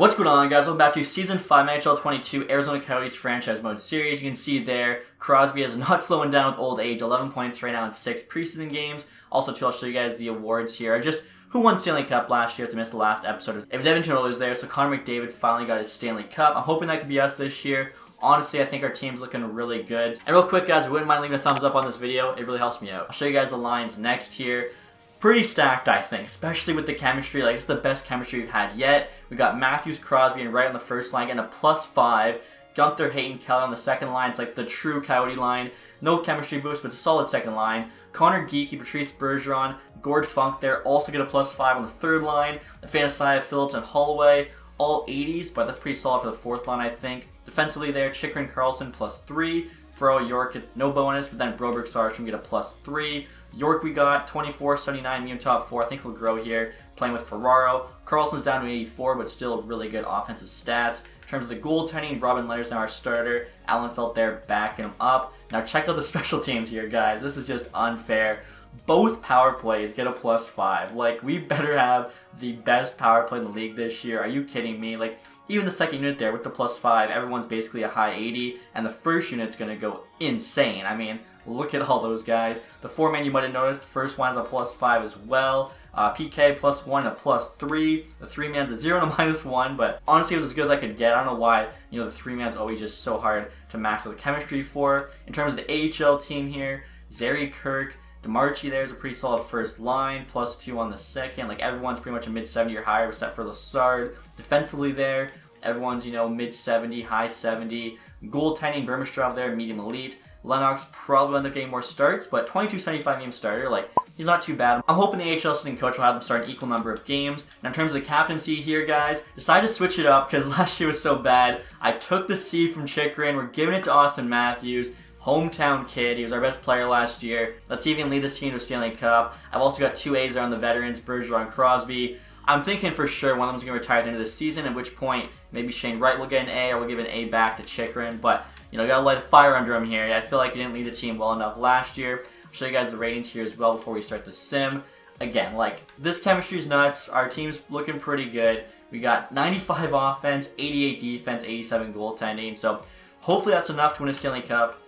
What's going on, guys? Welcome back to Season 5 NHL 22 Arizona Coyotes Franchise Mode Series. You can see there, Crosby is not slowing down with old age. 11 points right now in 6 preseason games. Also, too, I'll show you guys the awards here. Just who won Stanley Cup last year. If you missed the last episode, it was Edmonton Oilers there, so Connor McDavid finally got his Stanley Cup. I'm hoping that could be us this year. Honestly, I think our team's looking really good. And real quick, guys, if you wouldn't mind leaving a thumbs up on this video, it really helps me out. I'll show you guys the lines next here. Pretty stacked, I think, especially with the chemistry. Like, it's the best chemistry we've had yet. We got Matthews, Crosby, and Wright on the first line, getting a +5. Gunther, Hayton, Keller on the second line. It's like the true Coyote line. No chemistry boost, but a solid second line. Connor Geeky, Patrice Bergeron, Gord Funk there also get a +5 on the third line. Fantasy, Phillips, and Holloway, all 80s, but that's pretty solid for the fourth line, I think. Defensively there, Chychrun, Carlson, +3. Furrow, York, no bonus, but then Broberg, Sarstrom get a +3. York we got 24, 79, medium top 4. I think he'll grow here, playing with Ferraro. Carlson's down to 84, but still really good offensive stats. In terms of the goaltending, Robin Lehner's now our starter. Allen Felt there backing him up. Now check out the special teams here, guys. This is just unfair. Both power plays get a +5. Like, we better have the best power play in the league this year. Are you kidding me? Like, even the second unit there with the +5, everyone's basically a high 80, and the first unit's going to go insane. I mean, look at all those guys. The 4-man you might have noticed, the first one's a +5 as well. PK +1 and a +3. The 3-man's a 0 and a -1, but honestly it was as good as I could get. I don't know why, the 3-man's always just so hard to max out the chemistry for. In terms of the AHL team here, Zary, Kirk, DeMarchi there's a pretty solid first line, +2 on the second. Like, everyone's pretty much a mid-70 or higher except for Lassard. Defensively there, everyone's, mid-70, high 70. Goaltending, Burmistrov there, medium elite. Lennox probably will end up getting more starts, but 22.75 game starter, like, he's not too bad. I'm hoping the AHL sitting coach will have him start an equal number of games. Now, in terms of the captaincy here, guys, decided to switch it up because last year was so bad. I took the C from Chychrun. We're giving it to Austin Matthews. Hometown kid. He was our best player last year. Let's see if he can lead this team to a Stanley Cup. I've also got 2 A's there on the veterans, Bergeron, Crosby. I'm thinking for sure one of them's going to retire at the end of the season, at which point maybe Shane Wright will get an A, or we'll give an A back to Chychrun. But, gotta light a fire under him here. I feel like he didn't lead the team well enough last year. I'll show you guys the ratings here as well before we start the sim. Again, like, this chemistry's nuts. Our team's looking pretty good. We got 95 offense, 88 defense, 87 goaltending. So hopefully that's enough to win a Stanley Cup.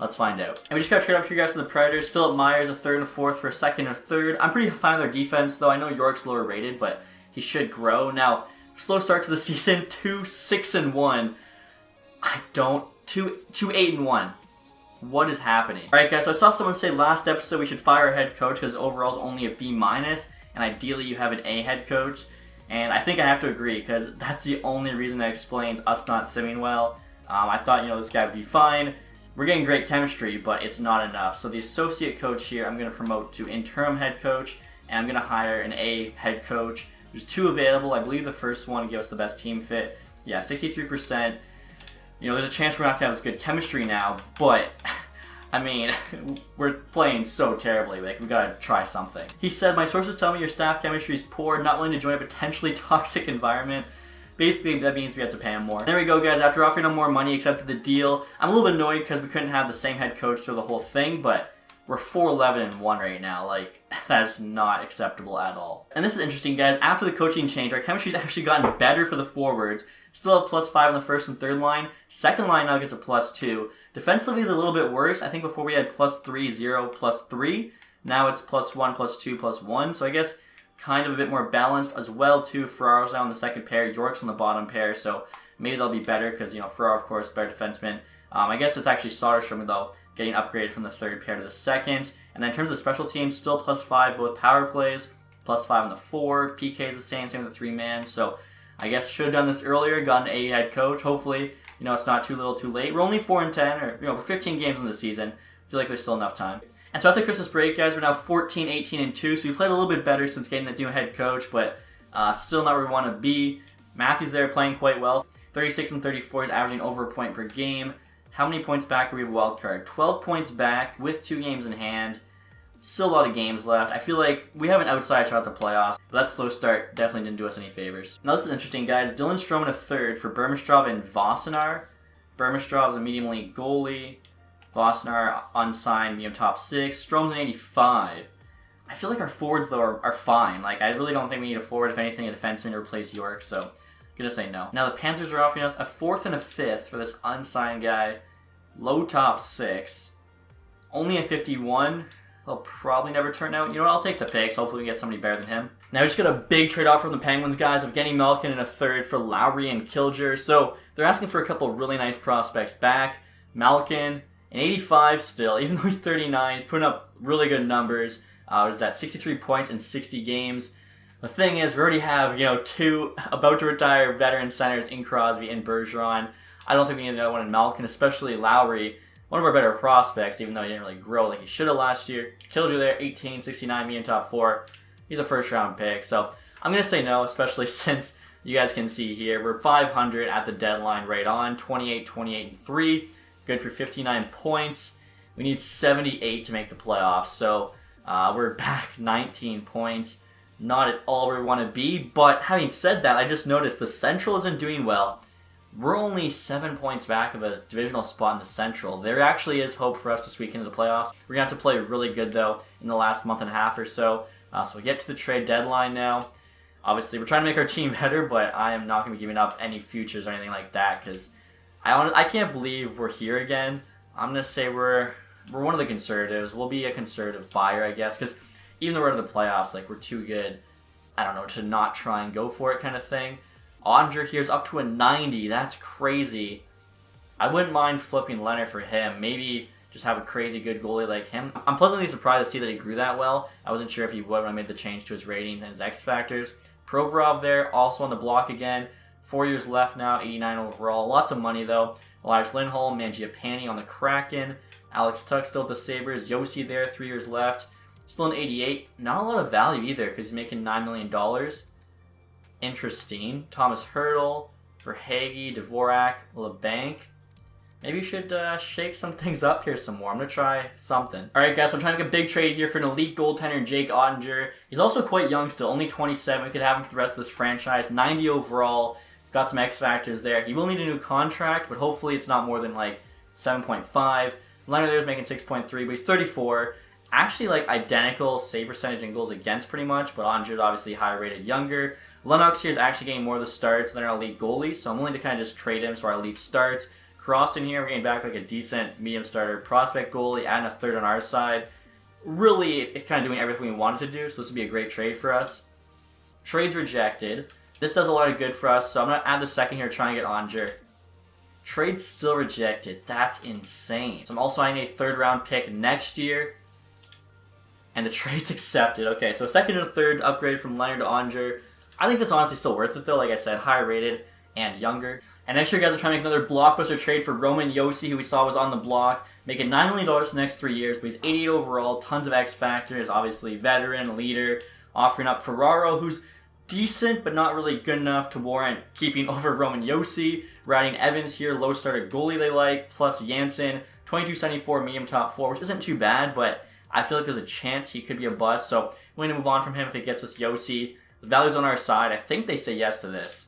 Let's find out. And we just got to trade up here, guys, to the Predators. Philip Myers, a 3rd and 4th for a 2nd and 3rd. I'm pretty fine with their defense, though. I know York's lower rated, but he should grow. Now, slow start to the season, 2-6-1. 2-8-1. What is happening? Alright, guys, so I saw someone say last episode we should fire our head coach because overall is only a B-, and ideally you have an A head coach. And I think I have to agree because that's the only reason that explains us not simming well. I thought, this guy would be fine. We're getting great chemistry, but it's not enough. So the associate coach here, I'm going to promote to interim head coach, and I'm going to hire an A head coach. There's 2 available. I believe the first one gave us the best team fit. Yeah, 63%. There's a chance we're not going to have as good chemistry now, but, I mean, we're playing so terribly. Like, we got to try something. He said, my sources tell me your staff chemistry is poor, not willing to join a potentially toxic environment. Basically, that means we have to pay him more. There we go, guys. After offering him more money, accepted the deal. I'm a little bit annoyed because we couldn't have the same head coach through the whole thing, but we're 4-11-1 right now. Like, that's not acceptable at all. And this is interesting, guys. After the coaching change, our chemistry's actually gotten better for the forwards. Still have +5 on the first and third line. Second line now gets a +2. Defensively is a little bit worse. I think before we had +3, 0, +3. Now it's +1, +2, +1. So I guess kind of a bit more balanced as well, too. Ferraro's now on the second pair. York's on the bottom pair. So maybe they'll be better because, Ferraro, of course, better defenseman. I guess it's actually Soderstrom, though, getting upgraded from the third pair to the second. And then in terms of special teams, still +5 both power plays. +5 on the 4. PK is the same with the 3-man. So I guess should have done this earlier, gotten an A head coach. Hopefully, it's not too little too late. We're only 4-10, or, we're 15 games in the season. I feel like there's still enough time. And so after Christmas break, guys, we're now 14, 18-2. So we played a little bit better since getting the new head coach, but still not where we want to be. Matthews there playing quite well. 36 and 34, he's averaging over a point per game. How many points back are we a wild card? 12 points back with 2 games in hand. Still a lot of games left. I feel like we have an outside shot at the playoffs, but that slow start definitely didn't do us any favors. Now this is interesting, guys. Dylan Stroman a 3rd for Burmistrov and Vossinar. Burmistrov's a medium elite goalie. Vossinar unsigned, medium top 6. Strom's an 85. I feel like our forwards, though, are fine. Like, I really don't think we need a forward. If anything, a defenseman to replace York, so Gonna say no. Now the Panthers are offering us a 4th and a 5th for this unsigned guy. Low top 6. Only a 51. He'll probably never turn out. You know what? I'll take the picks. Hopefully we get somebody better than him. Now we just got a big trade offer from the Penguins, guys, of getting Malkin in a 3rd for Lowry and Kilger. So they're asking for a couple really nice prospects back. Malkin, an 85 still, even though he's 39. He's putting up really good numbers. What is that? 63 points in 60 games. The thing is, we already have, 2 about to retire veteran centers in Crosby and Bergeron. I don't think we need another one in Malkin, especially Lowry. One of our better prospects, even though he didn't really grow like he should have last year. Kilger there, 18, 69, me in top 4. He's a 1st round pick. So I'm going to say no, especially since you guys can see here, we're 500 at the deadline right on. 28, 28, and 3. Good for 59 points. We need 78 to make the playoffs. So we're back 19 points. Not at all where we want to be. But having said that, I just noticed the Central isn't doing well. We're only 7 points back of a divisional spot in the Central. There actually is hope for us to squeak into the playoffs. We're going to have to play really good, though, in the last month and a half or so. So we get to the trade deadline now. Obviously, we're trying to make our team better, but I am not going to be giving up any futures or anything like that because I can't believe we're here again. I'm going to say we're one of the conservatives. We'll be a conservative buyer, I guess, because even though we're in the playoffs, like, we're too good, I don't know, to not try and go for it kind of thing. Ottinger here's up to a 90. That's crazy. I wouldn't mind flipping Leonard for him. Maybe just have a crazy good goalie like him. I'm pleasantly surprised to see that he grew that well. I wasn't sure if he would when I made the change to his rating and his X factors. Provorov there, also on the block again. 4 years left now, 89 overall. Lots of money though. Elijah Lindholm, Mangiapane on the Kraken. Alex Tuch still at the Sabres. Yossi there, 3 years left. Still an 88. Not a lot of value either because he's making $9 million. Interesting. Thomas Hertl, Verhaeghe, Dvorak, LeBanc. Maybe you should shake some things up here some more. I'm going to try something. Alright guys, so I'm trying to make a big trade here for an elite goaltender, Jake Ottinger. He's also quite young still, only 27. We could have him for the rest of this franchise. 90 overall. Got some X factors there. He will need a new contract, but hopefully it's not more than like 7.5. Leonard there is making 6.3, but he's 34. Actually like identical save percentage and goals against pretty much, but Ottinger's obviously higher rated, younger. Lennox here is actually getting more of the starts than our elite goalie, so I'm willing to kind of just trade him so our elite starts. Croston here, we're getting back like a decent medium starter prospect goalie, adding a 3rd on our side. Really, it's kind of doing everything we wanted to do, so this would be a great trade for us. Trades rejected. This does a lot of good for us, so I'm going to add the 2nd here, try and get Ottinger. Trade still rejected. That's insane. So I'm also adding a 3rd round pick next year. And the trade's accepted. Okay, so 2nd and a 3rd upgrade from Leonard to Ottinger. I think that's honestly still worth it though, like I said, higher rated and younger. And next year, guys, we're trying to make another blockbuster trade for Roman Josi, who we saw was on the block, making $9 million for the next 3 years, but he's 88 overall, tons of X factors, obviously veteran, leader, offering up Ferraro, who's decent, but not really good enough to warrant keeping over Roman Josi. We're adding Evans here, low starter goalie they like, plus Janssen, 2274 medium top 4, which isn't too bad, but I feel like there's a chance he could be a bust, so we're going to move on from him if it gets us Josi. The value's on our side. I think they say yes to this.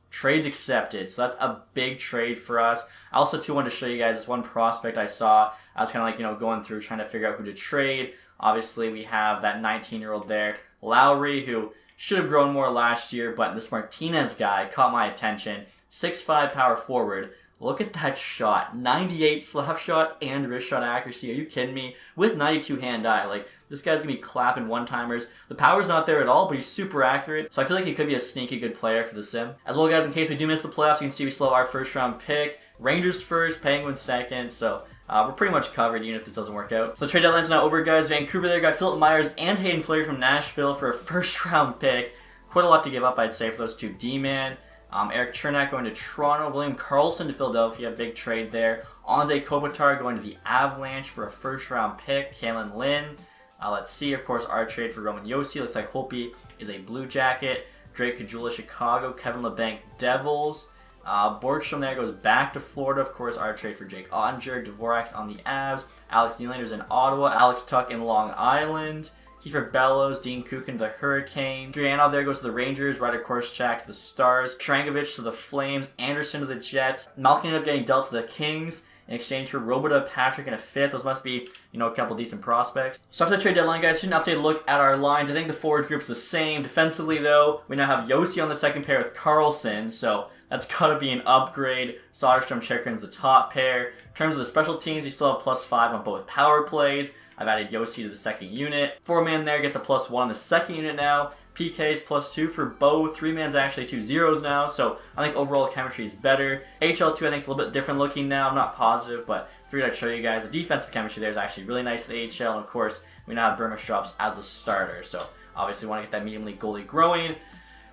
Trade's accepted, so that's a big trade for us. I also, too, wanted to show you guys this one prospect I saw. I was kind of like, going through trying to figure out who to trade. Obviously, we have that 19-year-old there, Lowry, who should have grown more last year, but this Martinez guy caught my attention. 6'5" power forward. Look at that shot. 98 slap shot and wrist shot accuracy. Are you kidding me? With 92 hand-eye. Like, this guy's going to be clapping one-timers. The power's not there at all, but he's super accurate. So I feel like he could be a sneaky good player for the sim. As well, guys, in case we do miss the playoffs, you can see we still have our 1st round pick. Rangers 1st, Penguins 2nd. So we're pretty much covered even if this doesn't work out. So the trade deadline's now over, guys. Vancouver there got Philip Myers and Hayden Fleury from Nashville for a 1st round pick. Quite a lot to give up, I'd say, for those two D-man. Eric Chernak going to Toronto. William Karlsson to Philadelphia. Big trade there. Anze Kopitar going to the Avalanche for a 1st round pick. Kalen Lynn. Let's see, of course, our trade for Roman Josi. Looks like Hopi is a Blue Jacket. Drake Caggiula, Chicago. Kevin LeBanc, Devils. Borgstrom there goes back to Florida. Of course, our trade for Jake Ottinger. Dvorak's on the Avs. Alex Nylander's in Ottawa. Alex Tuch in Long Island. Kiefer Bellows, Dean Kukin to the Hurricanes. Drianov there goes to the Rangers. Ryder Korczak to the Stars. Trangovich to the Flames. Anderson to the Jets. Malkin ended up getting dealt to the Kings. in exchange for Robota, Patrick, and a fifth. Those must be, a couple decent prospects. So after the trade deadline, guys, here's an updated look at our lines. I think the forward group's the same. Defensively, though, we now have Yossi on the second pair with Carlson, so that's got to be an upgrade. Soderstrom, Chikrin's the top pair. In terms of the special teams, you still have +5 on both power plays. I've added Yossi to the second unit. 4-man there gets a +1 on the second unit now. PK's +2 for both. 3-man's actually 2 zeros now, so I think overall chemistry is better. HL2 I think is a little bit different looking now. I'm not positive, but figured I'd show you guys. The defensive chemistry there is actually really nice for the HL, and of course, we now have Burmistrovs as the starter, so obviously want to get that medium league goalie growing.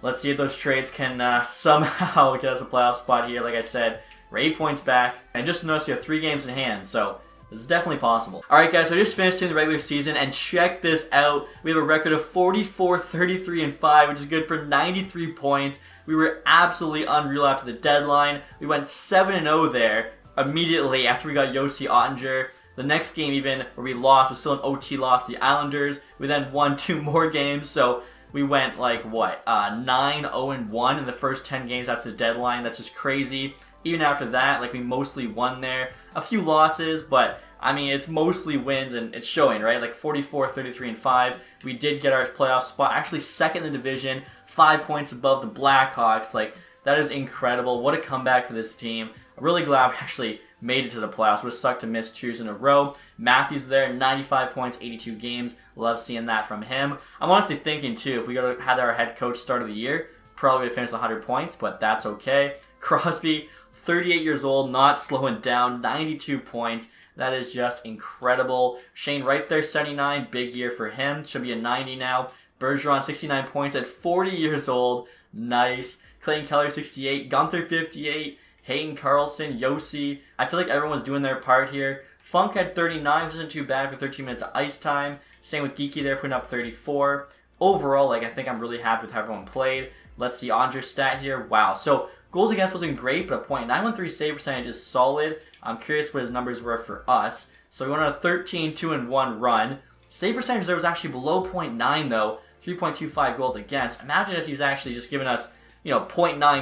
Let's see if those trades can somehow get us a playoff spot here. Like I said, we're 8 points back, and just notice we have 3 games in hand, so this is definitely possible. Alright guys, so I just finished the regular season, and check this out. We have a record of 44, 33, and 5, which is good for 93 points. We were absolutely unreal after the deadline. We went 7-0 there immediately after we got Yossi Ottinger. The next game even, where we lost, was still an OT loss to the Islanders. We then won 2 more games, so we went like, 9-0-1 in the first 10 games after the deadline. That's just crazy. Even after that, we mostly won there. A few losses, but I mean, it's mostly wins, and it's showing, right? 44, 33, and 5. We did get our playoff spot, actually second in the division, 5 points above the Blackhawks. That is incredible. What a comeback for this team. I'm really glad we actually made it to the playoffs. Would have sucked to miss 2 years in a row. Matthews there, 95 points, 82 games. Love seeing that from him. I'm honestly thinking, too, if we had our head coach start of the year, probably would have finished 100 points, but that's okay. Crosby, 38 years old, not slowing down, 92 points. That is just incredible. Shane right there, 79, big year for him. Should be a 90 now. Bergeron, 69 points at 40 years old. Nice. Clayton Keller, 68. Gunther, 58. Hayden Carlson, Yossi. I feel like everyone's doing their part here. Funk had 39, which isn't too bad for 13 minutes of ice time. Same with Geeky there, putting up 34. Overall, I think I'm really happy with how everyone played. Let's see Andre's stat here. Wow. So goals against wasn't great, but a .913 save percentage is solid. I'm curious what his numbers were for us. So we went on a 13-2-1 run. Save percentage there was actually below .9 though. 3.25 goals against. Imagine if he was actually just giving us, .9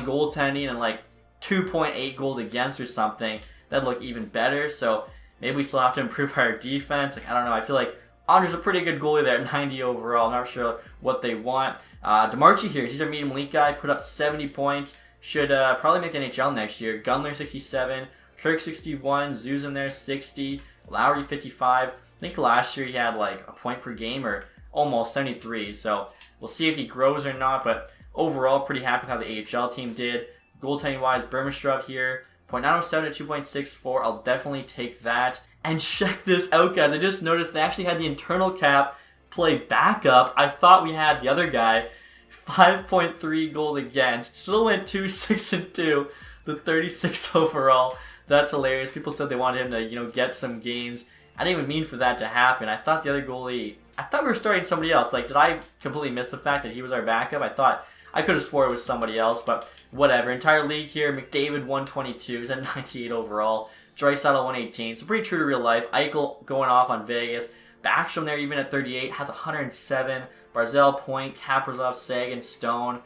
goaltending and 2.8 goals against or something. That'd look even better. So maybe we still have to improve our defense. I don't know. I feel like Andre's a pretty good goalie there at 90 overall. I'm not sure what they want. DeMarchi here. He's our medium league guy. Put up 70 points. Should probably make the NHL next year. Gunler, 67. Kirk, 61. Zuzan there, 60. Lowry, 55. I think last year he had a point per game or almost 73. So we'll see if he grows or not. But overall, pretty happy with how the AHL team did. Goaltending-wise, Burmistrov here. .907 to 2.64. I'll definitely take that. And check this out, guys. I just noticed they actually had the internal cap play backup. I thought we had the other guy. 5.3 goals against. Still went 2-6-2. The 36 overall. That's hilarious. People said they wanted him to, get some games. I didn't even mean for that to happen. I thought the other goalie... I thought we were starting somebody else. Did I completely miss the fact that he was our backup? I could have swore it was somebody else, but whatever. Entire league here. McDavid, 122. He's at 98 overall. Draisaitl, 118. So pretty true to real life. Eichel going off on Vegas. Backstrom there even at 38. Has 107. Barzell, Point, Kaprizov, Sagan, Stone.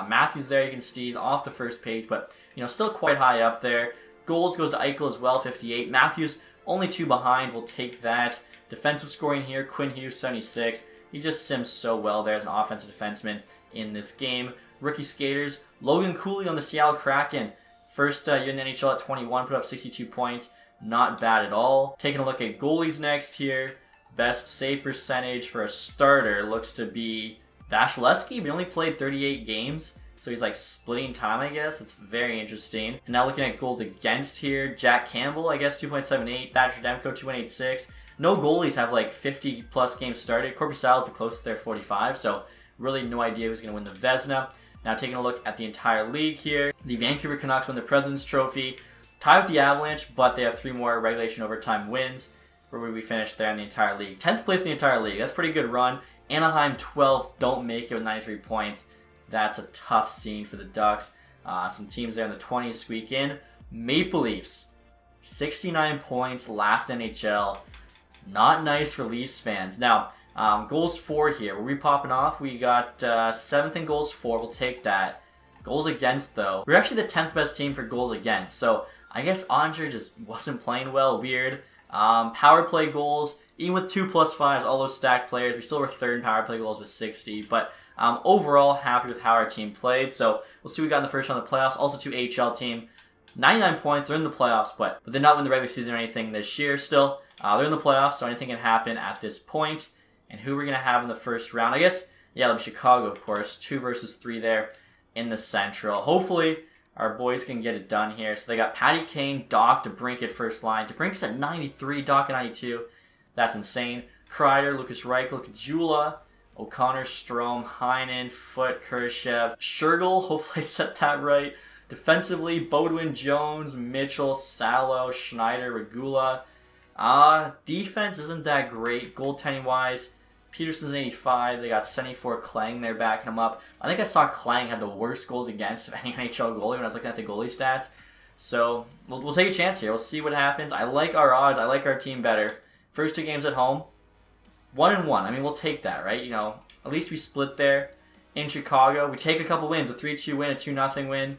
Matthews there, you can see he's off the first page, but still quite high up there. Goals goes to Eichel as well, 58. Matthews only 2 behind, we'll take that. Defensive scoring here, Quinn Hughes, 76. He just sims so well there as an offensive defenseman in this game. Rookie skaters, Logan Cooley on the Seattle Kraken. First year in the NHL at 21, put up 62 points. Not bad at all. Taking a look at goalies next here. Best save percentage for a starter looks to be Vasilevsky, but he only played 38 games. So he's splitting time, I guess. It's very interesting. And now looking at goals against here. Jack Campbell, I guess, 2.78. Thatcher Demko, 2.86. No goalies have 50 plus games started. Korpisalo is the closest there, 45. So really no idea who's going to win the Vezina. Now taking a look at the entire league here. The Vancouver Canucks won the President's Trophy. Tied with the Avalanche, but they have 3 more regulation overtime wins. Where would we finish there in the entire league? 10th place in the entire league. That's a pretty good run. Anaheim 12th, don't make it with 93 points. That's a tough scene for the Ducks. Some teams there in the 20s squeak in. Maple Leafs, 69 points, last NHL. Not nice for Leafs fans. Now, goals for here. Were we popping off? We got 7th in goals for. We'll take that. Goals against, though. We're actually the 10th best team for goals against. So I guess Andre just wasn't playing well. Weird. Power play goals, even with 2+5s, all those stacked players, we still were third in power play goals with 60. But overall, happy with how our team played. So we'll see what we got in the first round of the playoffs. Also, to AHL team, 99 points. They're in the playoffs, but they did not win the regular season or anything this year. Still, they're in the playoffs, so anything can happen at this point. And who we're gonna have in the first round? I guess, yeah, it'll be Chicago, of course. 2 versus 3 there in the Central. Hopefully, our boys can get it done here. So they got Patty Kane, Doc, DeBrincat first line. DeBrincat's at 93, Doc at 92. That's insane. Kreider, Lucas Reichel, Kajula, O'Connor, Strome, Heinen, Foote, Khrushchev, Schergel, hopefully I said that right. Defensively, Bodwin, Jones, Mitchell, Salo, Schneider, Regula. Defense isn't that great. Goaltending-wise, Peterson's 85. They got 74 Klang there backing him up. I think I saw Klang had the worst goals against of any NHL goalie when I was looking at the goalie stats. So we'll take a chance here. We'll see what happens. I like our odds. I like our team better. First 2 games at home, 1-1. I mean, we'll take that, right? You know, at least we split there. In Chicago, we take a couple wins. A 3-2 win, a 2-0 win.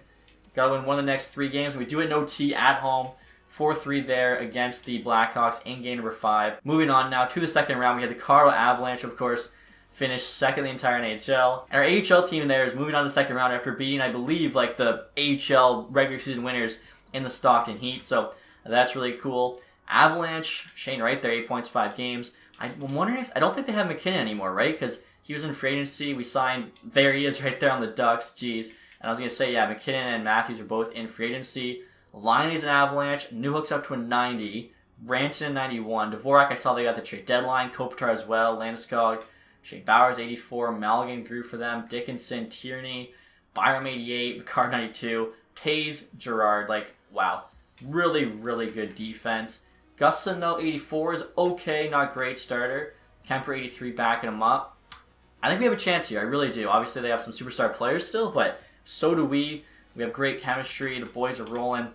Got to win one of the next 3 games. We do it in OT at home. 4-3 there against the Blackhawks in game number 5. Moving on now to the second round, we had the Colorado Avalanche, of course, finished second in the entire NHL. And our AHL team there is moving on to the second round after beating, I believe, like the AHL regular season winners in the Stockton Heat. So that's really cool. Avalanche, Shane Wright there, 8 points, 5 games. I'm wondering if, I don't think they have McKinnon anymore, right? Because he was in free agency. We signed, there he is right there on the Ducks. Jeez. And I was going to say, yeah, McKinnon and Matthews are both in free agency. Liney's an Avalanche. Newhook's up to a 90. Ranson 91. Dvorak, I saw they got the trade deadline. Kopitar as well. Landeskog. Shea Bowers 84. Malgin grew for them. Dickinson, Tierney. Byram 88. McCarr 92. Taze, Gerard. Like, wow. Really, really good defense. Gustin, though, 84 is okay. Not great starter. Kemper 83 backing him up. I think we have a chance here. I really do. Obviously, they have some superstar players still, but so do we. We have great chemistry. The boys are rolling.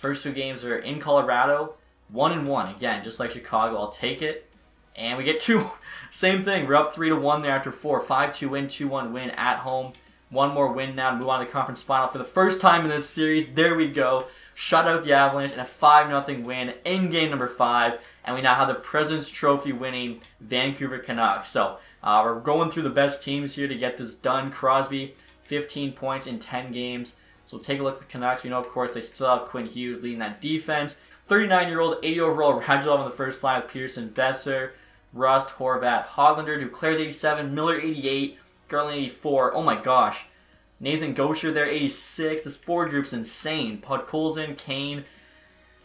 First 2 games are in Colorado. 1-1. Again, just like Chicago. I'll take it. And we get 2. Same thing. We're up 3-1 there after 4. 5-2 win, 2-1 win at home. One more win now to move on to the conference final for the first time in this series. There we go. Shut out the Avalanche and a 5-0 win in game number 5. And we now have the President's Trophy winning Vancouver Canucks. So we're going through the best teams here to get this done. Crosby, 15 points in 10 games. So we'll take a look at the Canucks. We know, of course, they still have Quinn Hughes leading that defense. 39-year-old, 80 overall, Radulov on the first line with Peterson, Besser, Rust, Horvat, Hoglander, Duclair's 87, Miller 88, Garland 84. Oh my gosh. Nathan Gaucher there, 86. This forward group's insane. Podkolzin, Kane.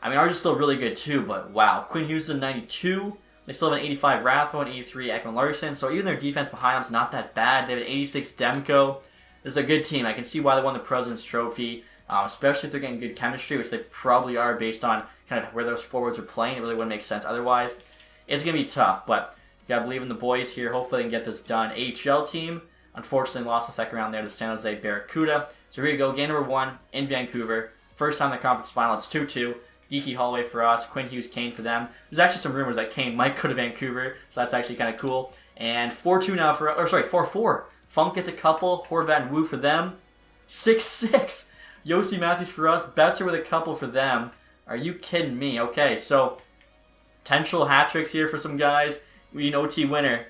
I mean, ours is still really good too, but wow. Quinn Hughes is 92. They still have an 85 Rathbone, 83 Ekman Larson. So even their defense behind them is not that bad. They have an 86 Demko. This is a good team. I can see why they won the President's Trophy, especially if they're getting good chemistry, which they probably are based on kind of where those forwards are playing. It really wouldn't make sense otherwise. It's going to be tough, but you got to believe in the boys here. Hopefully they can get this done. AHL team, unfortunately, lost the second round there to San Jose Barracuda. So here we go. Game number 1 in Vancouver. First time in the conference final. It's 2-2. Geeky Holloway for us. Quinn Hughes, Kane for them. There's actually some rumors that Kane might go to Vancouver, so that's actually kind of cool. And 4-2 now for, or sorry, 4-4. Funk gets a couple. Horvat and Wu for them. 6-6. Yossi Matthews for us. Besser with a couple for them. Are you kidding me? Okay, so potential hat tricks here for some guys. We an OT winner.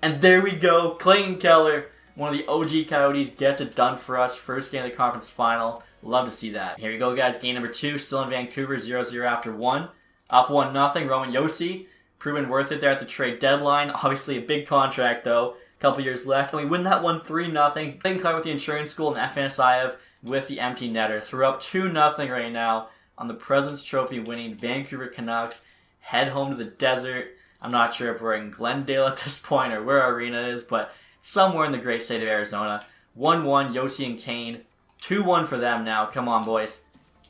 And there we go. Clayton Keller, one of the OG Coyotes, gets it done for us. First game of the conference final. Love to see that. Here we go, guys. Game number 2. Still in Vancouver. 0-0 after 1. Up 1-0. Roman Yossi. Proven worth it there at the trade deadline. Obviously a big contract, though. Couple years left, and we win that one 3-0. Clayton Keller with the insurance school, and Afanasayev with the empty netter. So we're up 2-0 right now on the President's Trophy winning Vancouver Canucks. Head home to the desert. I'm not sure if we're in Glendale at this point or where our arena is, but somewhere in the great state of Arizona. 1-1, Yossi and Kane. 2-1 for them now. Come on, boys.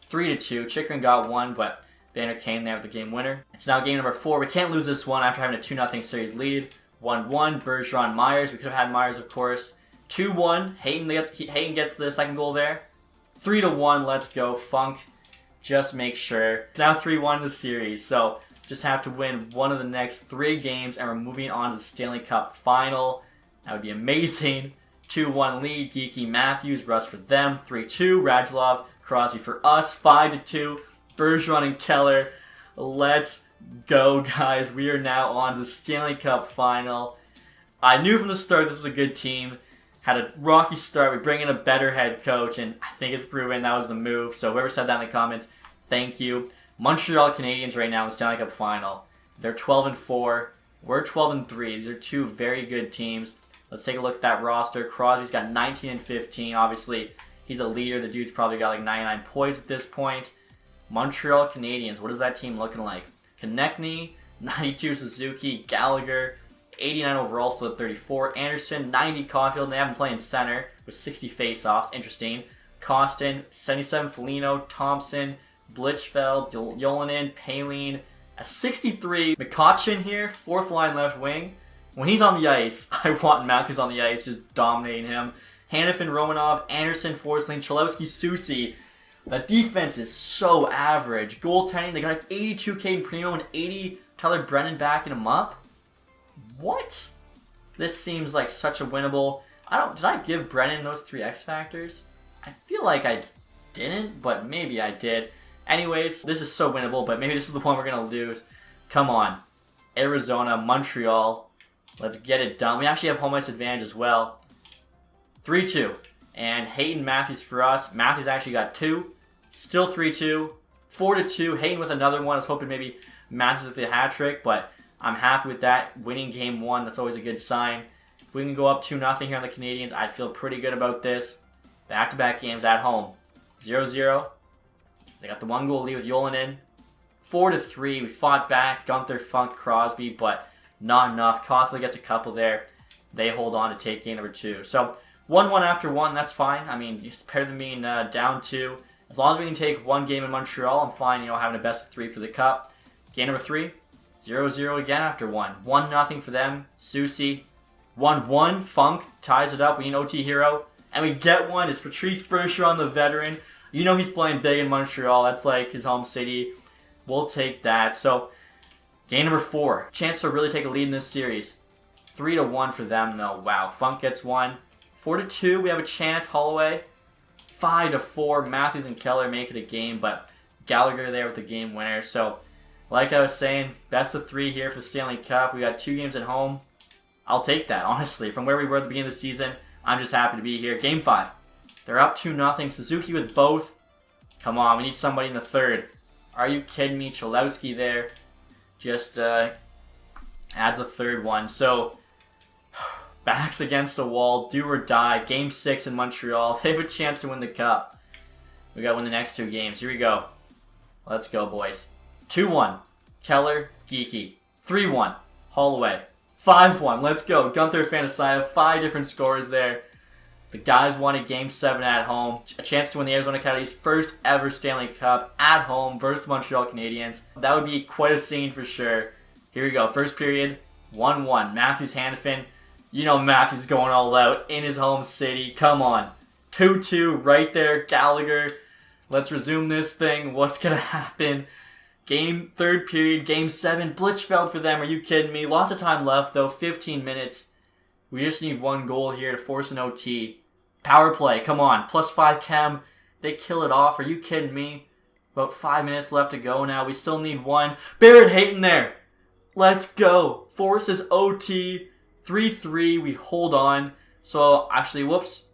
3-2. Chikrin got 1, but Banner Kane there with the game winner. It's now game number 4. We can't lose this one after having a 2-0 series lead. 1-1, Bergeron, Myers. We could have had Myers, of course. 2-1, Hayton gets the second goal there. 3-1, let's go. Funk, just make sure. It's now 3-1 in the series, so just have to win one of the next 3 games, and we're moving on to the Stanley Cup Final. That would be amazing. 2-1 lead, Geeky Matthews, Russ for them. 3-2, Radulov, Crosby for us. 5-2, Bergeron and Keller. Let's go, guys. We are now on the Stanley Cup Final. I knew from the start this was a good team. Had a rocky start. We bring in a better head coach, and I think it's proven that was the move. So whoever said that in the comments, thank you. Montreal Canadiens right now in the Stanley Cup Final. They're 12-4. We're 12-3. These are two very good teams. Let's take a look at that roster. Crosby's got 19-15. Obviously, he's a leader. The dude's probably got like 99 points at this point. Montreal Canadiens. What is that team looking like? Konechny, 92 Suzuki, Gallagher, 89 overall, still at 34. Anderson, 90 Caulfield, and they have him playing center with 60 faceoffs. Interesting. Costin, 77 Foligno, Thompson, Blichfeld, Yolanin, Paline, a 63. McCutcheon here, fourth line left wing. When he's on the ice, I want Matthews on the ice, just dominating him. Hanifin, Romanov, Anderson, Forsling, Cholowski, Soucy. That defense is so average. Goaltending, they got like 82 Caden Primo and 80 Tyler Brennan backing him up. What? This seems like such a winnable. Did I give Brennan those 3 X factors? I feel like I didn't, but maybe I did. Anyways, this is so winnable, but maybe this is the one we're gonna lose. Come on. Arizona, Montreal. Let's get it done. We actually have home ice advantage as well. 3-2. And Hayton Matthews for us. Matthews actually got 2. Still 3-2. 4-2. Hayton with another one. I was hoping maybe Matthews with the hat trick, but I'm happy with that. Winning game 1, that's always a good sign. If we can go up 2-0 here on the Canadiens, I'd feel pretty good about this. Back-to-back games at home. 0-0. They got the 1-goal lead with Yolanin. 4-3. We fought back. Gunther funked Crosby, but not enough. Caulfield gets a couple there. They hold on to take game number 2. So 1-1 after 1, that's fine. I mean, it's better than being down 2. As long as we can take 1 game in Montreal, I'm fine, having a best of 3 for the Cup. Game number 3. 0-0 again after 1. 1-0 for them. Soucy. 1-1. Funk ties it up. We need an OT hero. And we get one. It's Patrice Bergeron, the veteran. He's playing big in Montreal. That's like his home city. We'll take that. So, game number 4. Chance to really take a lead in this series. 3-1 for them, though. Wow. Funk gets 1. 4-2. We have a chance. Holloway. 5-4. Matthews and Keller make it a game, but Gallagher there with the game winner. So, like I was saying, best of 3 here for the Stanley Cup. We got 2 games at home. I'll take that, honestly. From where we were at the beginning of the season, I'm just happy to be here. Game 5. They're up 2-0. Suzuki with both. Come on, we need somebody in the 3rd. Are you kidding me? Cholowski there just adds a 3rd one. So, backs against the wall, do or die. Game 6 in Montreal. They have a chance to win the Cup. We got to win the next 2 games. Here we go. Let's go, boys. 2-1. Keller, Geeky. 3-1. Holloway. 5-1. Let's go. Gunther Fantasia. 5 different scores there. The guys won a Game 7 at home. A chance to win the Arizona Coyotes' first ever Stanley Cup at home versus Montreal Canadiens. That would be quite a scene for sure. Here we go. First period. 1-1. Matthews Hanifin. Matthews going all out in his home city. Come on. 2-2 right there. Gallagher. Let's resume this thing. What's going to happen? 3rd period. Game 7. Blichfeld for them. Are you kidding me? Lots of time left though. 15 minutes. We just need 1 goal here to force an OT. Power play. Come on. +5 chem. They kill it off. Are you kidding me? About 5 minutes left to go now. We still need 1. Barrett Hayton there. Let's go. Forces OT. 3-3. We hold on. So, actually, whoops.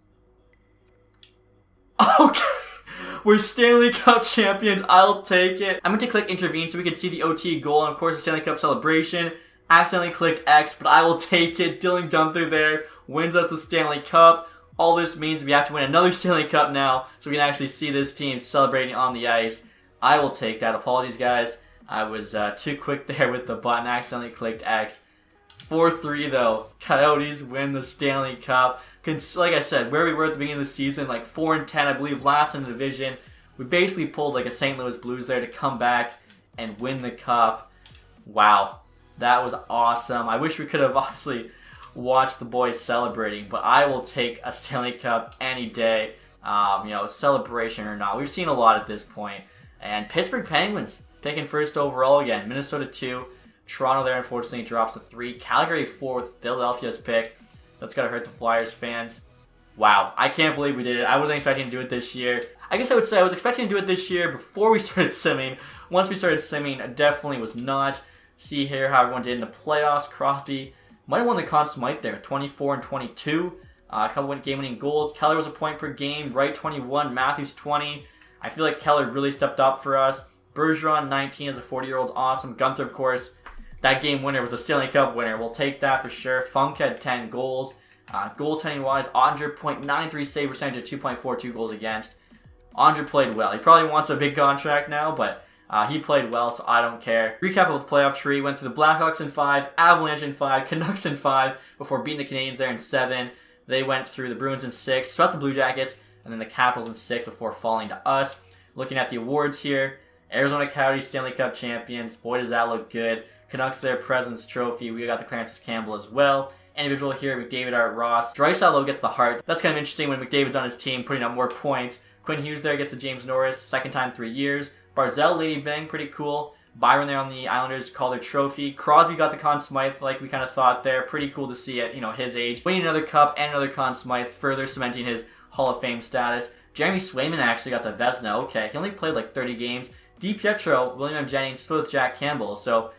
Okay. We're Stanley Cup champions. I'll take it. I'm going to click intervene so we can see the OT goal and, of course, the Stanley Cup celebration. Accidentally clicked X, but I will take it. Dylan Gunther there wins us the Stanley Cup. All this means we have to win another Stanley Cup now so we can actually see this team celebrating on the ice. I will take that. Apologies, guys. I was too quick there with the button. Accidentally clicked X. 4-3, though. Coyotes win the Stanley Cup. Like I said, where we were at the beginning of the season, like 4-10, I believe, last in the division. We basically pulled like a St. Louis Blues there to come back and win the Cup. Wow. That was awesome. I wish we could have obviously watched the boys celebrating, but I will take a Stanley Cup any day. Celebration or not. We've seen a lot at this point. And Pittsburgh Penguins picking first overall again. Minnesota 2. Toronto there unfortunately drops to 3. Calgary 4th. Philadelphia's pick. That's got to hurt the Flyers fans. Wow, I can't believe we did it. I wasn't expecting to do it this year. I guess I would say I was expecting to do it this year before we started simming. Once we started simming, I definitely was not. See here how everyone did in the playoffs. Crosby might have won the Conn Smythe there, 24 and 22. A couple game-winning goals. Keller was a point per game. Wright 21, Matthews 20. I feel like Keller really stepped up for us. Bergeron 19 as a 40-year-old, awesome. Gunther, of course, that game winner was a Stanley Cup winner. We'll take that for sure. Funk had 10 goals. Goaltending-wise, Andre, .93 save percentage at 2.42 goals against. Andre played well. He probably wants a big contract now, but he played well, so I don't care. Recap of the playoff tree. Went through the Blackhawks in 5, Avalanche in 5, Canucks in 5, before beating the Canadiens there in 7. They went through the Bruins in 6, swept the Blue Jackets, and then the Capitals in 6 before falling to us. Looking at the awards here, Arizona Coyotes Stanley Cup champions. Boy, does that look good. Canucks their President's Trophy. We got the Clarence Campbell as well. Individual here, McDavid, Art Ross. Draisaitl gets the Hart. That's kind of interesting when McDavid's on his team, putting up more points. Quinn Hughes there gets the James Norris, second time 3 years. Barzell, Lady Bang, pretty cool. Byron there on the Islanders, Calder Trophy. Crosby got the Conn Smythe, like we kind of thought there. Pretty cool to see at, his age. Winning another cup and another Conn Smythe, further cementing his Hall of Fame status. Jeremy Swayman actually got the Vezina. Okay, he only played like 30 games. DiPietro, William M. Jennings, split with Jack Campbell, so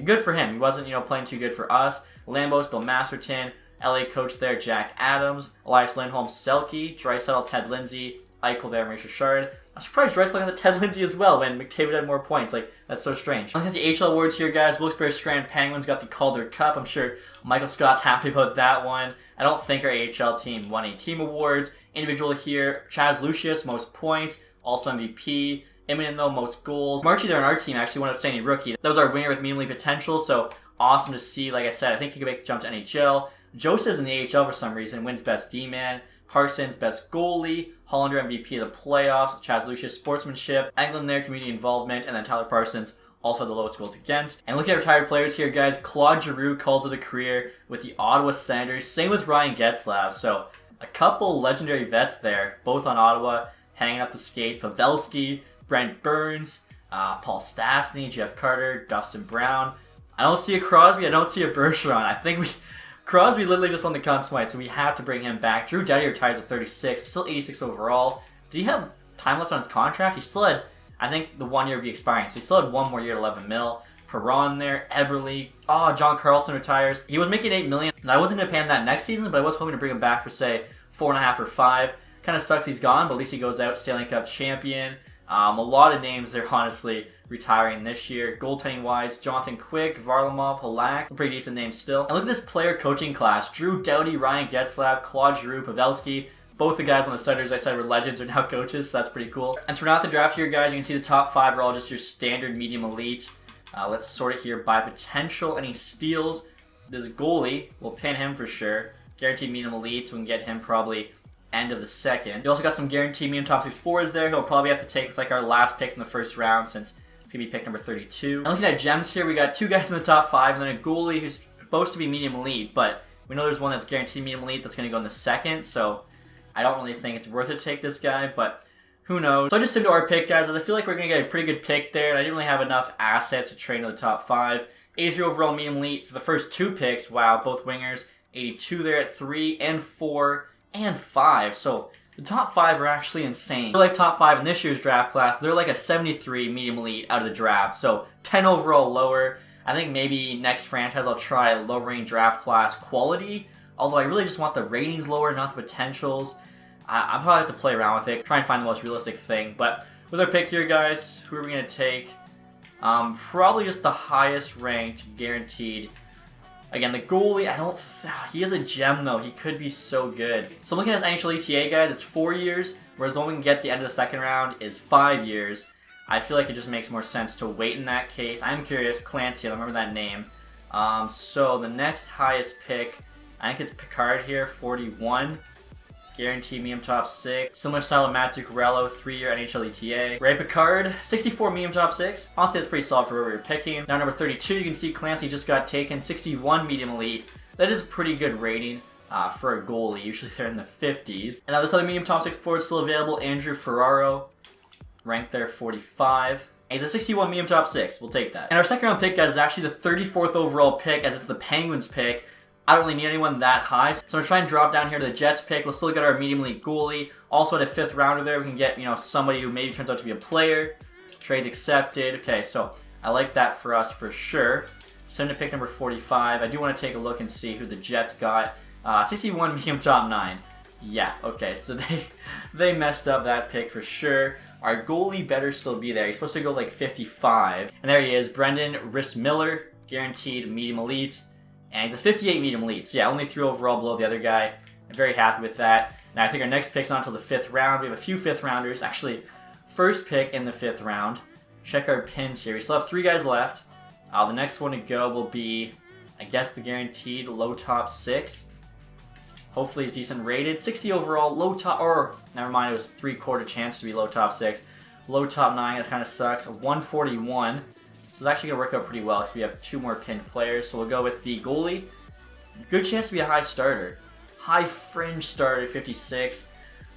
good for him. He wasn't, playing too good for us. Lambos, Bill Masterton, LA coach there, Jack Adams, Elias Lindholm, Selke, Draisaitl, Ted Lindsay, Eichel there, Maurice Richard. I'm surprised Draisaitl got the Ted Lindsay as well when McDavid had more points. Like, that's so strange. Looking at the HL awards here, guys. Wilkes-Barre Scranton Penguins got the Calder Cup. I'm sure Michael Scott's happy about that one. I don't think our AHL team won any team awards. Individual here, Chaz Lucius, most points, also MVP. Immonen, though, most goals. Marchie there on our team actually won outstanding rookie. That was our winger with medium league potential, so awesome to see. Like I said, I think he could make the jump to NHL. Joseph's in the AHL for some reason, wins best D-man. Parsons, best goalie. Hollander, MVP of the playoffs. Chaz Lucius, sportsmanship. Englund there, community involvement. And then Tyler Parsons, also the lowest goals against. And looking at retired players here, guys, Claude Giroux calls it a career with the Ottawa Senators. Same with Ryan Getzlaf. So a couple legendary vets there, both on Ottawa, hanging up the skates. Pavelski, Brent Burns, Paul Stastny, Jeff Carter, Dustin Brown. I don't see a Crosby. I don't see a Bergeron. I think Crosby literally just won the Conn Smythe, so we have to bring him back. Drew Doughty retires at 36, still 86 overall. Did he have time left on his contract? He still had, I think the 1 year would be expiring, so he still had 1 more year at 11 mil. Perron there, Eberle. Oh, John Carlson retires. He was making $8 million, and I wasn't going to pay him that next season, but I was hoping to bring him back for, say, 4.5 or 5. Kind of sucks he's gone, but at least he goes out Stanley Cup champion. A lot of names there, honestly, retiring this year. Goaltending-wise, Jonathan Quick, Varlamov, Halak, pretty decent names still. And look at this player coaching class. Drew Doughty, Ryan Getzlaf, Claude Giroux, Pavelski. Both the guys on the starters I said were legends are now coaches, so that's pretty cool. And so we're not the draft here, guys. You can see the top 5 are all just your standard medium elite. Let's sort it here by potential. Any steals? This goalie, we'll pin him for sure. Guaranteed medium elite, so we can get him probably end of the second. You also got some guaranteed medium top 6 forwards there. He'll probably have to take with like our last pick in the first round since it's going to be pick number 32. And looking at gems here, we got 2 guys in the top 5 and then a goalie who's supposed to be medium elite, but we know there's one that's guaranteed medium elite that's going to go in the second, so I don't really think it's worth it to take this guy, but who knows. So I just into our pick, guys. I feel like we're going to get a pretty good pick there, and I didn't really have enough assets to trade in the top 5. 83 overall medium elite for the first 2 picks. Wow, both wingers. 82 there at 3 and 4 and 5. So the top 5 are actually insane. They're like top 5 in this year's draft class. They're like a 73 medium elite out of the draft. So 10 overall lower. I think maybe next franchise I'll try lowering draft class quality. Although I really just want the ratings lower, not the potentials. I'll probably have to play around with it, try and find the most realistic thing. But with our pick here, guys, who are we going to take? Probably just the highest ranked, guaranteed. Again, the goalie, he is a gem though. He could be so good. So looking at his NHL ETA, guys, it's 4 years, whereas the one we can get at the end of the second round is 5 years. I feel like it just makes more sense to wait in that case. I'm curious, Clancy, I remember that name. So the next highest pick, I think it's Picard here, 41. Guaranteed medium top 6. Similar style of Matthew Corello, 3-year NHL ETA. Ray Picard, 64 medium top 6. Honestly, that's pretty solid for where we were picking. Now number 32, you can see Clancy just got taken. 61 medium elite. That is a pretty good rating for a goalie. Usually they're in the 50s. And now this other medium top 6 forward still available. Andrew Ferraro, ranked there 45. And he's a 61 medium top 6. We'll take that. And our second round pick, guys, is actually the 34th overall pick, as it's the Penguins pick. I don't really need anyone that high. So I'm going to try and drop down here to the Jets pick. We'll still get our medium elite goalie. Also at a 5th rounder there, we can get, somebody who maybe turns out to be a player. Trades accepted. Okay, so I like that for us for sure. Send to pick number 45. I do want to take a look and see who the Jets got. 61 medium top 9. Yeah, okay, so they messed up that pick for sure. Our goalie better still be there. He's supposed to go like 55. And there he is, Brendan Rissmiller, guaranteed medium elite. And he's a 58 medium elite. So yeah, only 3 overall below the other guy. I'm very happy with that. Now I think our next pick's not until the 5th round. We have a few 5th rounders. Actually, first pick in the 5th round. Check our pins here. We still have 3 guys left. The next one to go will be, I guess, the guaranteed low top 6. Hopefully he's decent rated. 60 overall, low top, or never mind, it was 3/4 chance to be low top 6. Low top 9, that kind of sucks. 141. So it's actually going to work out pretty well because we have 2 more pinned players. So we'll go with the goalie. Good chance to be a high starter. High fringe starter, 56.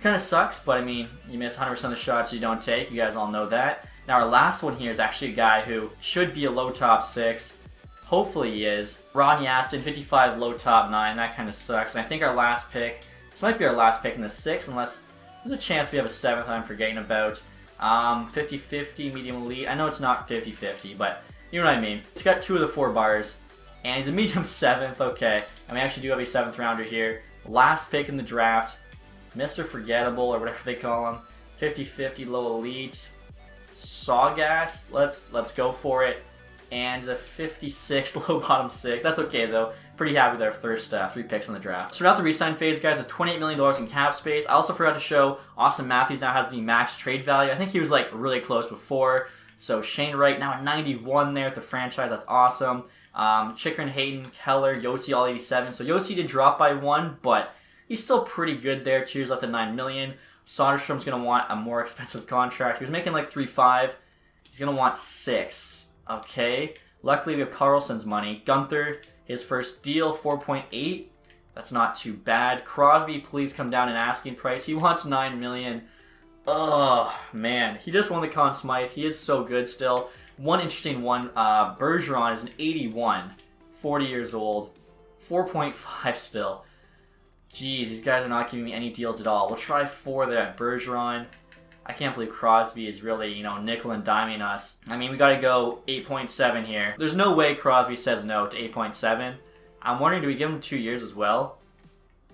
Kind of sucks, but I mean, you miss 100% of the shots you don't take. You guys all know that. Now our last one here is actually a guy who should be a low top 6. Hopefully he is. Rodney Aston, 55 low top 9. That kind of sucks. And I think our last pick, this might be our last pick in the 6th, unless there's a chance we have a 7th I'm forgetting about. 50-50 medium elite. I know it's not 50-50, but you know what I mean. It's got 2 of the 4 bars. And he's a medium 7th, okay. And we actually do have a 7th rounder here. Last pick in the draft. Mr. Forgettable, or whatever they call him. 50-50 low elite. Sawgas, let's go for it. And a 56 low bottom 6. That's okay though. Pretty happy with our first 3 picks in the draft. So we're at the re-sign phase, guys, with $28 million in cap space. I also forgot to show Austin Matthews now has the max trade value. I think he was like really close before. So Shane Wright now at 91 there at the franchise. That's awesome. Chikrin, Hayden, Keller, Yossi all 87. So Yossi did drop by 1, but he's still pretty good there. Cheers up to $9 million. Soderstrom's going to want a more expensive contract. He was making like 3.5. He's going to want 6. Okay. Luckily, we have Carlson's money. Gunther, his first deal, 4.8. That's not too bad. Crosby, please come down in asking price. He wants $9 million. Oh, man. He just won the Conn Smythe. He is so good still. One interesting one. Bergeron is an 81. 40 years old. 4.5 still. Jeez, these guys are not giving me any deals at all. We'll try 4 there at Bergeron. I can't believe Crosby is really, nickel and diming us. I mean, we got to go 8.7 here. There's no way Crosby says no to 8.7. I'm wondering, do we give him 2 years as well?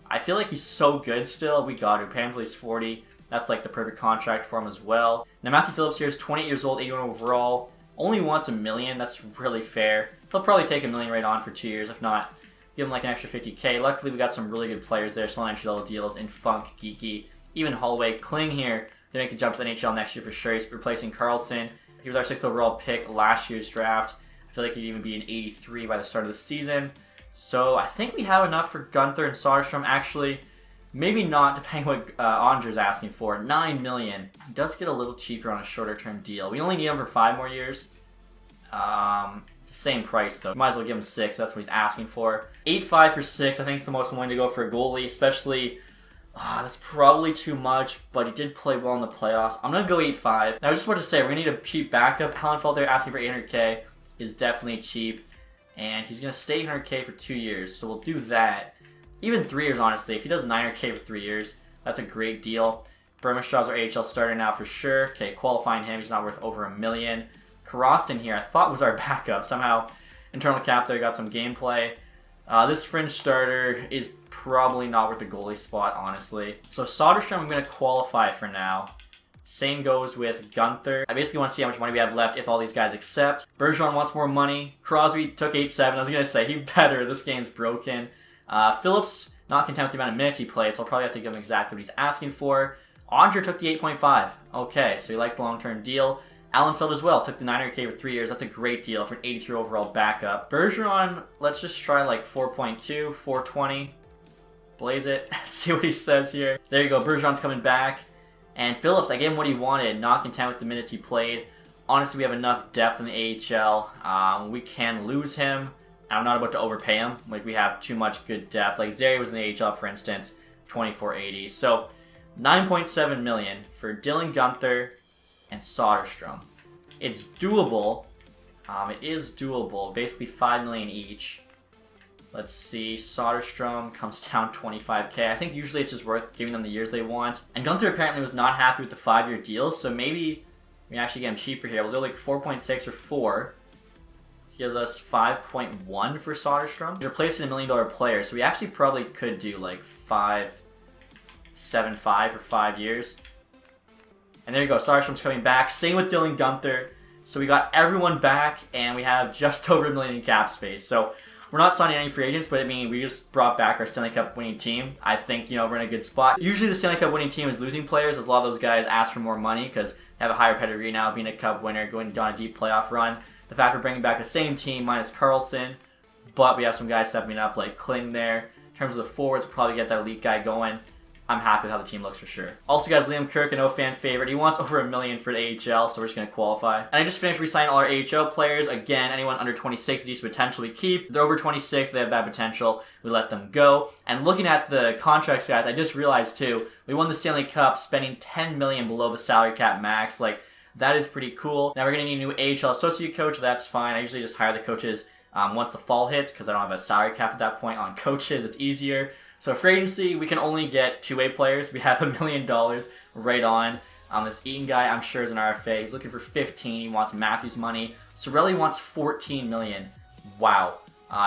I feel like he's so good still. We got to. Pay him till he's 40. That's like the perfect contract for him as well. Now, Matthew Phillips here is 28 years old, 81 overall. Only wants $1 million. That's really fair. He'll probably take $1 million right on for 2 years. If not, give him like an extra $50K. Luckily, we got some really good players there. Still entry-level deals in Funk, Geeky, even Holloway. Kling here to make the jump to the NHL next year for sure. He's replacing Carlson. He was our 6th overall pick last year's draft. I feel like he'd even be an 83 by the start of the season. So I think we have enough for Gunther and Soderstrom. Actually, maybe not, depending what Andre's asking for. $9 million. He does get a little cheaper on a shorter-term deal. We only need him for 5 more years. It's the same price though. Might as well give him 6. That's what he's asking for. 8.5 for 6. I think it's the most I'm willing to go for a goalie, especially. That's probably too much, but he did play well in the playoffs. I'm gonna go 8.5. Now I just want to say we're gonna need a cheap backup. Alan Felder asking for 800K is definitely cheap, and he's gonna stay 800K for 2 years. So we'll do that. Even 3 years, honestly. If he does 900K for 3 years, that's a great deal. Burmistrov's our AHL starter now for sure. Okay, qualifying him, he's not worth over $1 million. Karostin here, I thought was our backup. Somehow, internal cap there, got some gameplay. This fringe starter is probably not worth a goalie spot, honestly. So Soderstrom, I'm going to qualify for now. Same goes with Gunther. I basically want to see how much money we have left if all these guys accept. Bergeron wants more money. Crosby took 8.7. I was going to say, he better. This game's broken. Phillips, not content with the amount of minutes he plays, so I'll probably have to give him exactly what he's asking for. Andre took the 8.5. Okay, so he likes the long-term deal. Allenfield as well took the 900K for 3 years. That's a great deal for an 83 overall backup. Bergeron, let's just try like 4.2, 420. Blaze it. See what he says here. There you go. Bergeron's coming back. And Phillips, I gave him what he wanted. Not content with the minutes he played. Honestly, we have enough depth in the AHL. We can lose him. I'm not about to overpay him. Like, we have too much good depth. Like, Zary was in the AHL, for instance, 2480. So, $9.7 million for Dylan Gunther and Soderstrom. It's doable. It is doable. Basically $5 million each. Let's see, Soderstrom comes down 25k. I think usually it's just worth giving them the years they want. And Gunther apparently was not happy with the 5-year deal, so maybe we can actually get him cheaper here. We'll do like 4.6 or 4. Gives us 5.1 for Soderstrom. He's replacing $1 million player, so we actually probably could do like 5.75 for 5 years. And there you go, Soderstrom's coming back. Same with Dylan Gunther. So we got everyone back, and we have just over $1 million in cap space. So we're not signing any free agents, but I mean, we just brought back our Stanley Cup winning team. I think, you know, we're in a good spot. Usually the Stanley Cup winning team is losing players, as a lot of those guys ask for more money because they have a higher pedigree now, being a Cup winner, going down a deep playoff run. The fact we're bringing back the same team minus Carlson, but we have some guys stepping up like Kling there. In terms of the forwards, probably get that elite guy going. I'm happy with how the team looks for sure. Also, guys, Liam Kirk, an O-fan favorite. He wants over $1 million for the AHL, so we're just going to qualify. And I just finished re-signing all our AHL players. Again, anyone under 26 with decent potential we keep. If they're over 26, they have bad potential, we let them go. And looking at the contracts, guys, I just realized too, we won the Stanley Cup spending $10 million below the salary cap max. Like, that is pretty cool. Now we're going to need a new AHL associate coach. That's fine. I usually just hire the coaches once the fall hits because I don't have a salary cap at that point on coaches. It's easier. So for agency, we can only get two-way players. We have $1 million right on. This Eaton guy, I'm sure, is an RFA. He's looking for 15. He wants Matthews money. Sorelli wants 14 million. Wow.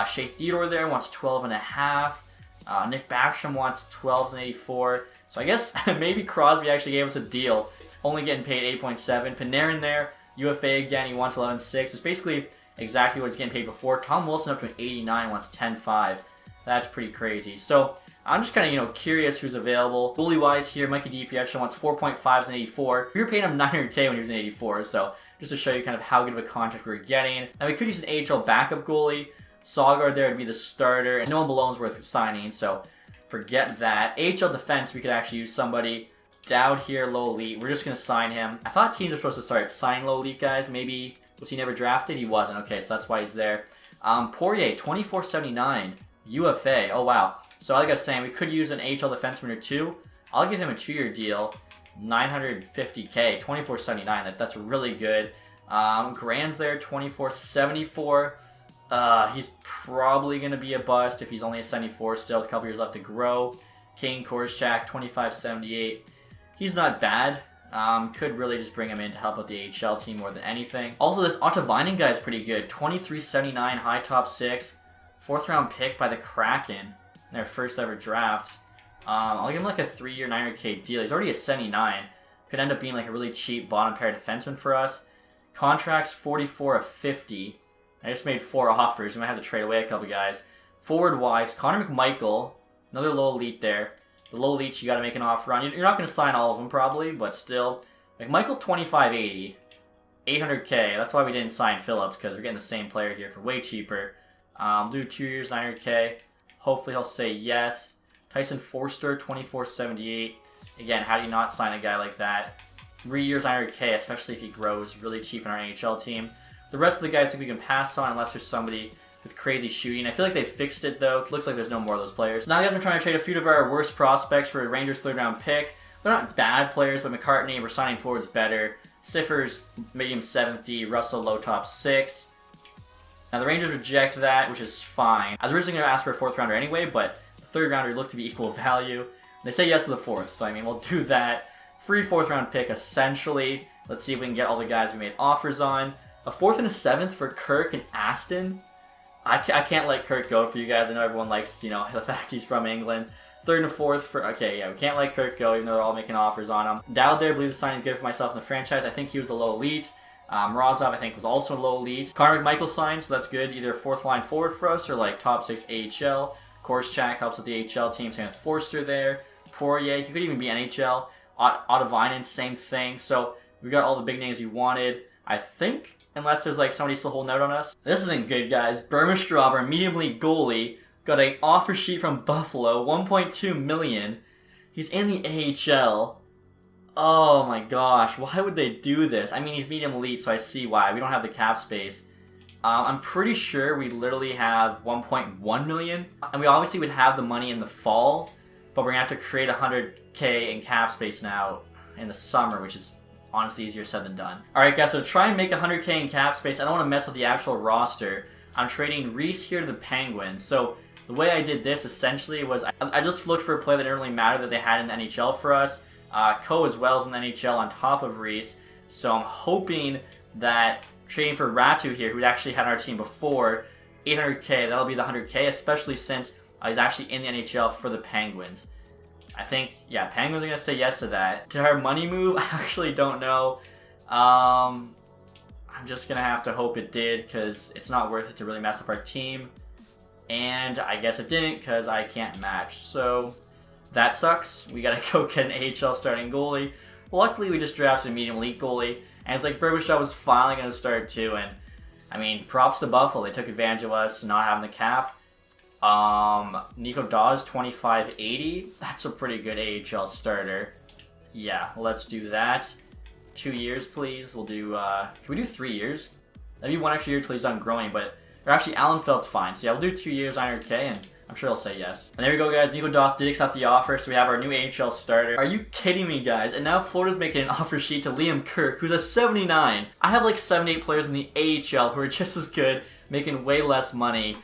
Shea Theodore there wants 12.5. Nick Backstrom wants 12s and 84. So I guess maybe Crosby actually gave us a deal. Only getting paid 8.7. Panarin there, UFA again, he wants 11.6. It's basically exactly what he's getting paid before. Tom Wilson up to an 89 wants 10.5. That's pretty crazy. So I'm just kind of, curious who's available. Goalie wise here, Mikey DiPietro wants 4.5s and 84. We were paying him 900k when he was in 84, so just to show you kind of how good of a contract we were getting. And we could use an AHL backup goalie. Saugard there would be the starter, and no one below's worth signing, so forget that. AHL defense, we could actually use somebody. Dowd here, low elite. We're just going to sign him. I thought teams were supposed to start signing low elite guys. Maybe, was he never drafted? He wasn't. Okay, so that's why he's there. Poirier, 24.79. UFA. Oh, wow. So like I was saying, we could use an AHL defenseman or two. I'll give him a 2-year deal. 950k, 24.79. That's really good. Grand's there, 24.74. He's probably going to be a bust if he's only a 74 still. A couple years left to grow. Kane Korczak, 25.78. He's not bad. Could really just bring him in to help out the AHL team more than anything. Also, this Ottavainen guy is pretty good. 23.79, high top 6. 4th round pick by the Kraken in their first ever draft. I'll give him like a 3-year 900k deal. He's already a 79. Could end up being like a really cheap bottom pair defenseman for us. Contracts 44 of 50. I just made 4 offers. We might have to trade away a couple guys. Forward wise, Connor McMichael, another low elite there. The low elites you got to make an offer on. You're not going to sign all of them probably, but still. McMichael 25.80. 800k. That's why we didn't sign Phillips, because we're getting the same player here for way cheaper. Do 2 years, 900k. Hopefully he'll say yes. Tyson Forster, 24.78. Again, how do you not sign a guy like that? 3 years, 900k, especially if he grows really cheap in our NHL team. The rest of the guys I think we can pass on unless there's somebody with crazy shooting. I feel like they fixed it though. It looks like there's no more of those players. Now, guys, I'm trying to trade a few of our worst prospects for a Rangers 3rd round pick. They're not bad players, but McCartney, we're signing forwards better. Siffers, medium 70. Russell, low top 6. Now, the Rangers reject that, which is fine. I was originally going to ask for a 4th rounder anyway, but the 3rd rounder looked to be equal value. They say yes to the 4th, so I mean, we'll do that. Free 4th round pick, essentially. Let's see if we can get all the guys we made offers on. A 4th and a 7th for Kirk and Aston. I can't let Kirk go for you guys. I know everyone likes, the fact he's from England. 3rd and a 4th for... Okay, yeah, we can't let Kirk go, even though they're all making offers on him. Dowd there, I believe, is signing good for myself in the franchise. I think he was the low elite. Rozov, I think, was also a low elite. Connor McMichael signed, so that's good. Either 4th line forward for us or like top 6 AHL. Korczak helps with the AHL team. Same with Forster there. Poirier, he could even be NHL. Ottavainen, same thing. So we got all the big names we wanted, I think, unless there's like somebody still holding out on us. This isn't good, guys. Burmistrov, our medium elite goalie, got an offer sheet from Buffalo, 1.2 million. He's in the AHL. Oh my gosh, why would they do this? I mean, he's medium elite, so I see why. We don't have the cap space. I'm pretty sure we literally have 1.1 million. And we obviously would have the money in the fall, but we're going to have to create 100k in cap space now in the summer, which is honestly easier said than done. Alright guys, so to try and make 100k in cap space, I don't want to mess with the actual roster. I'm trading Reese here to the Penguins. So the way I did this essentially was I just looked for a player that didn't really matter that they had in the NHL for us. Co as well as in the NHL on top of Reese. So I'm hoping that trading for Ratu here, who actually had our team before, 800k, that'll be the 100k, especially since he's actually in the NHL for the Penguins. I think, yeah, Penguins are going to say yes to that. To our money move, I actually don't know. I'm just going to have to hope it did, because it's not worth it to really mess up our team. And I guess it didn't, because I can't match. So that sucks. We got to go get an AHL starting goalie. Luckily, we just drafted a medium elite goalie. And it's like Burbashov was finally going to start too. And I mean, props to Buffalo. They took advantage of us not having the cap. Nico Dawes, 2580. That's a pretty good AHL starter. Yeah, let's do that. 2 years, please. We'll do, can we do 3 years? Maybe 1 extra year till he's done growing, but, or actually, Allenfeld's fine. So yeah, we'll do 2 years, 900k, and I'm sure he'll say yes. And there we go, guys. Nico Dawes did accept the offer, so we have our new AHL starter. Are you kidding me, guys? And now Florida's making an offer sheet to Liam Kirk, who's a 79. I have like 7-8 players in the AHL who are just as good, making way less money.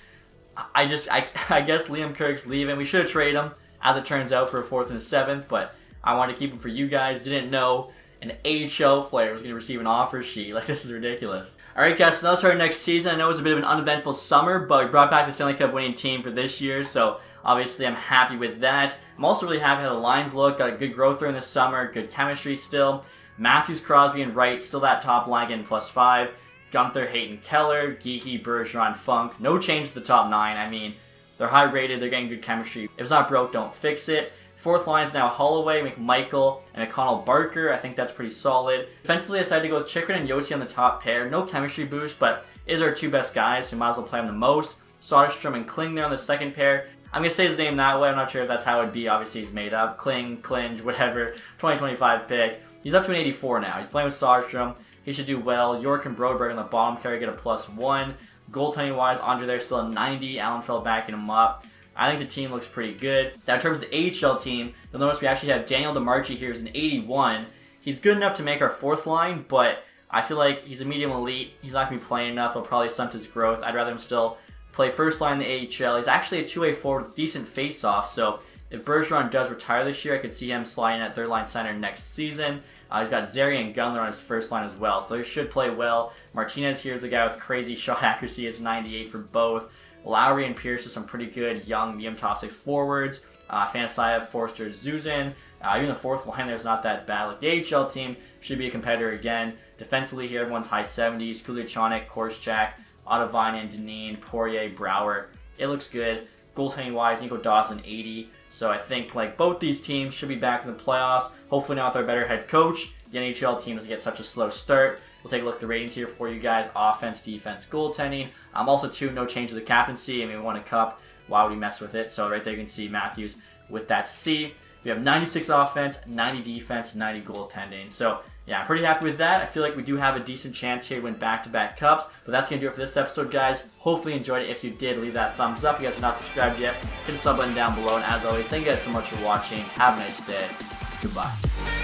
I guess Liam Kirk's leaving. We should have traded him, as it turns out, for a 4th and a 7th, but I wanted to keep him for you guys. Didn't know an AHL player was going to receive an offer sheet. Like, this is ridiculous. Alright, guys, so now let's start next season. I know it was a bit of an uneventful summer, but we brought back the Stanley Cup winning team for this year, so obviously I'm happy with that. I'm also really happy how the lines look. Got a good growth during the summer, good chemistry still. Matthews, Crosby, and Wright, still that top line getting +5. Gunther, Hayton, Keller, Geeky, Bergeron, Funk. No change to the top 9. I mean, they're high rated, they're getting good chemistry. If it's not broke, don't fix it. 4th line is now Holloway, McMichael, and McConnell Barker. I think that's pretty solid. Defensively, I decided to go with Chychrun and Yossi on the top pair. No chemistry boost, but is our 2 best guys, so we might as well play them the most. Soderstrom and Kling there on the second pair. I'm going to say his name that way. I'm not sure if that's how it would be. Obviously, he's made up. Kling, Klinge, whatever. 2025 pick. He's up to an 84 now. He's playing with Soderstrom. He should do well. York and Broberg on the bottom pair get a +1. Goaltending-wise, Andre there's still a 90. Allenfeld backing him up. I think the team looks pretty good. Now, in terms of the AHL team, you'll notice we actually have Daniel DeMarchi here who's an 81. He's good enough to make our 4th line, but I feel like he's a medium elite. He's not going to be playing enough. He'll probably stunt his growth. I'd rather him still play first line in the AHL. He's actually a 2-way forward with decent face-off, so if Bergeron does retire this year, I could see him sliding at 3rd line center next season. He's got Zeri and Gunler on his first line as well, so they should play well. Martinez here is the guy with crazy shot accuracy. It's 98 for both. Lowry and Pierce are some pretty good young medium top 6 forwards. Fanasayev, Forster, Zuzin. Even the 4th line there's not that bad. Like the AHL team should be a competitor again. Defensively here, everyone's high 70s. Kulichanik, Korschak, Ottavine, Deneen, Poirier, Brouwer. It looks good. Goaltending wise, Nico Dawson 80. So I think like both these teams should be back in the playoffs. Hopefully now with our better head coach. The NHL team doesn't get such a slow start. We'll take a look at the ratings here for you guys. Offense, defense, goaltending. Also, too, no change to the captaincy. I mean, we won a cup. Why would we mess with it? So right there you can see Matthews with that C. We have 96 offense, 90 defense, 90 goaltending. So, yeah, I'm pretty happy with that. I feel like we do have a decent chance here to win back-to-back cups. But that's going to do it for this episode, guys. Hopefully you enjoyed it. If you did, leave that thumbs up. If you guys are not subscribed yet, hit the sub button down below. And as always, thank you guys so much for watching. Have a nice day. Goodbye.